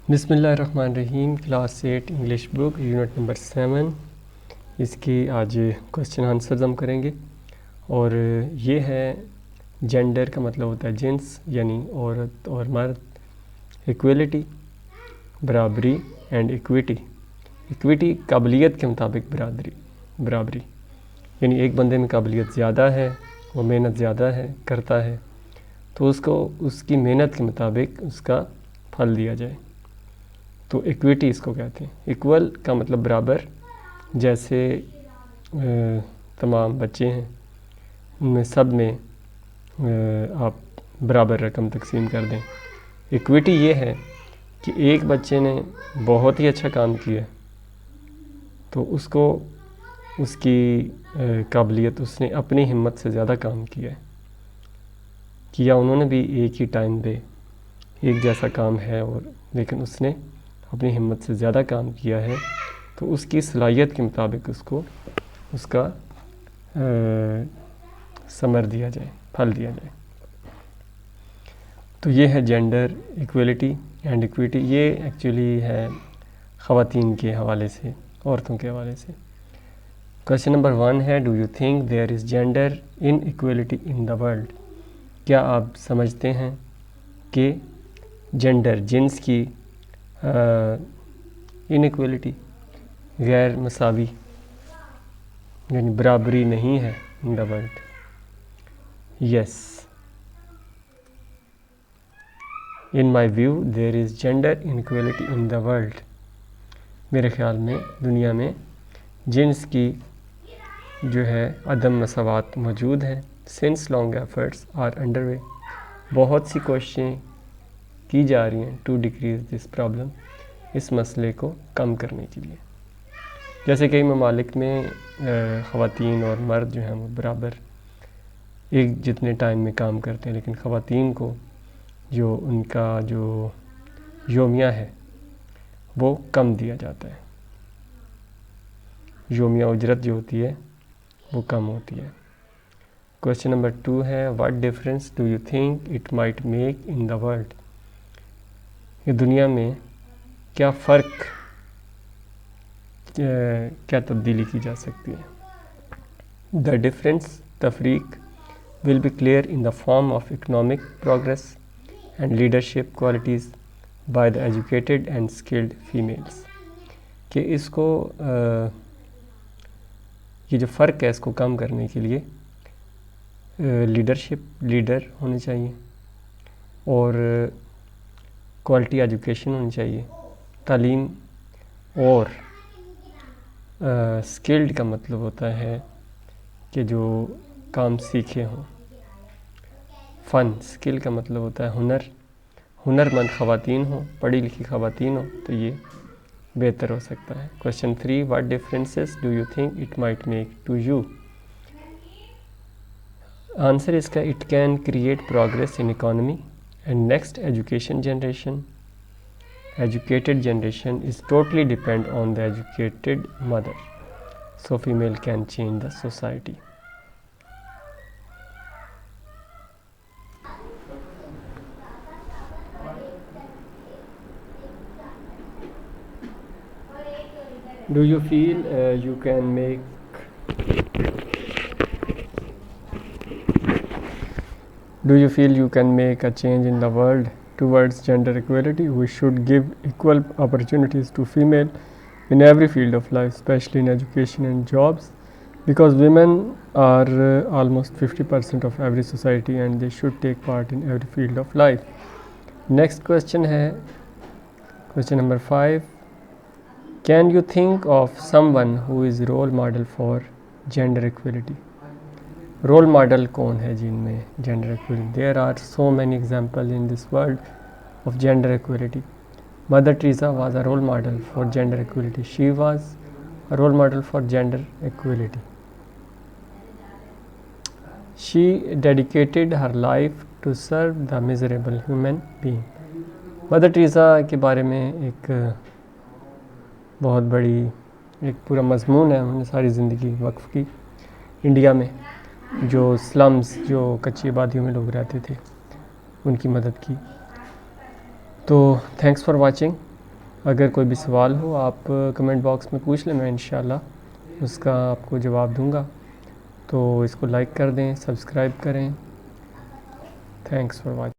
بسم اللہ الرحمن الرحیم. Class 8 English book unit number 7. اس کی آج کوشچن آنسرز ہم کریں گے. اور یہ ہے جینڈر کا مطلب ہوتا ہے جنس، یعنی عورت اور مرد. ایکویلٹی برابری اینڈ ایکویٹی. ایکویٹی قابلیت کے مطابق برابری، یعنی ایک بندے میں قابلیت زیادہ ہے، وہ محنت زیادہ کرتا ہے، تو اس کو اس کی محنت کے مطابق اس کا پھل دیا جائے، تو ایکویٹی اس کو کہتے ہیں. ایکول کا مطلب برابر، جیسے تمام بچے ہیں ان میں سب میں آپ برابر رقم تقسیم کر دیں. ایکویٹی یہ ہے کہ ایک بچے نے بہت ہی اچھا کام کیا تو اس کو اس کی قابلیت، اس نے اپنی ہمت سے زیادہ کام کیا، انہوں نے بھی ایک ہی ٹائم پہ ایک جیسا کام ہے، اور لیکن اس نے اپنی ہمت سے زیادہ کام کیا ہے، تو اس کی صلاحیت کے مطابق اس کو اس کا ثمر دیا جائے، پھل دیا جائے. تو یہ ہے جینڈر ایکویلٹی اینڈ ایکویٹی. یہ ایکچولی ہے خواتین کے حوالے سے، عورتوں کے حوالے سے. کویشچن نمبر 1 ہے do you think there is gender in equality in the world. کیا آپ سمجھتے ہیں کہ جینڈر، جنس کی انیکویلٹی، غیر مساوی، یعنی برابری نہیں ہے in the world? Yes. In my view there is gender inequality in the world. میرے خیال میں دنیا میں جنس کی جو ہے عدم مساوات موجود ہے. Since long efforts are under way. بہت سی کوششیں کی جا رہی ہیں ٹو ڈیکریز دس پرابلم، اس مسئلے کو کم کرنے کے لیے. جیسے کئی ممالک میں خواتین اور مرد جو ہیں وہ برابر ایک جتنے ٹائم میں کام کرتے ہیں، لیکن خواتین کو جو ان کا جو یومیہ ہے وہ کم دیا جاتا ہے. یومیہ اجرت جو ہوتی ہے وہ کم ہوتی ہے. کویشچن نمبر 2 ہے what difference do you think it might make in the world. یہ دنیا میں کیا فرق، کیا تبدیلی کی جا سکتی ہے؟ دا ڈفرینس، تفریق، will be clear in the form of economic progress and leadership qualities by the educated and skilled families. کہ اس کو یہ جو فرق ہے اس کو کم کرنے کے لیے لیڈر ہونے چاہیے، اور کوالٹی ایجوکیشن ہونی چاہیے، تعلیم. اور اسکلڈ کا مطلب ہوتا ہے کہ جو کام سیکھے ہوں. فن، اسکل کا مطلب ہوتا ہے ہنرمند خواتین ہوں، پڑھی لکھی خواتین ہوں، تو یہ بہتر ہو سکتا ہے. Question 3 what differences do you think it might make to you. Answer اس کا it can create progress in economy and next education generation. Educated generation is totally depend on the educated mother, so female can change the society. Do you feel you can make a change in the world towards gender equality? We should give equal opportunities to female in every field of life, especially in education and jobs, because women are almost 50% of every society and they should take part in every field of life. Next question ہے question number 5. Can you think of someone who is role model for gender equality? Role model کون ہے جن میں gender equality? There are so many example in this world of gender equality. Mother Teresa was a role model for gender equality. She was a role model for gender equality. She dedicated her life to serve the miserable human being. Mother Teresa کے بارے میں ایک بہت بڑی ایک پورا مضمون ہے. انہوں نے ساری زندگی وقف کی انڈیا میں جو سلمز، جو کچی آبادیوں میں لوگ رہتے تھے، ان کی مدد کی. تو تھینکس فار واچنگ. اگر کوئی بھی سوال ہو آپ کمنٹ باکس میں پوچھ لیں، میں انشاءاللہ اس کا آپ کو جواب دوں گا. تو اس کو لائک کر دیں، سبسکرائب کریں. Thanks for watching.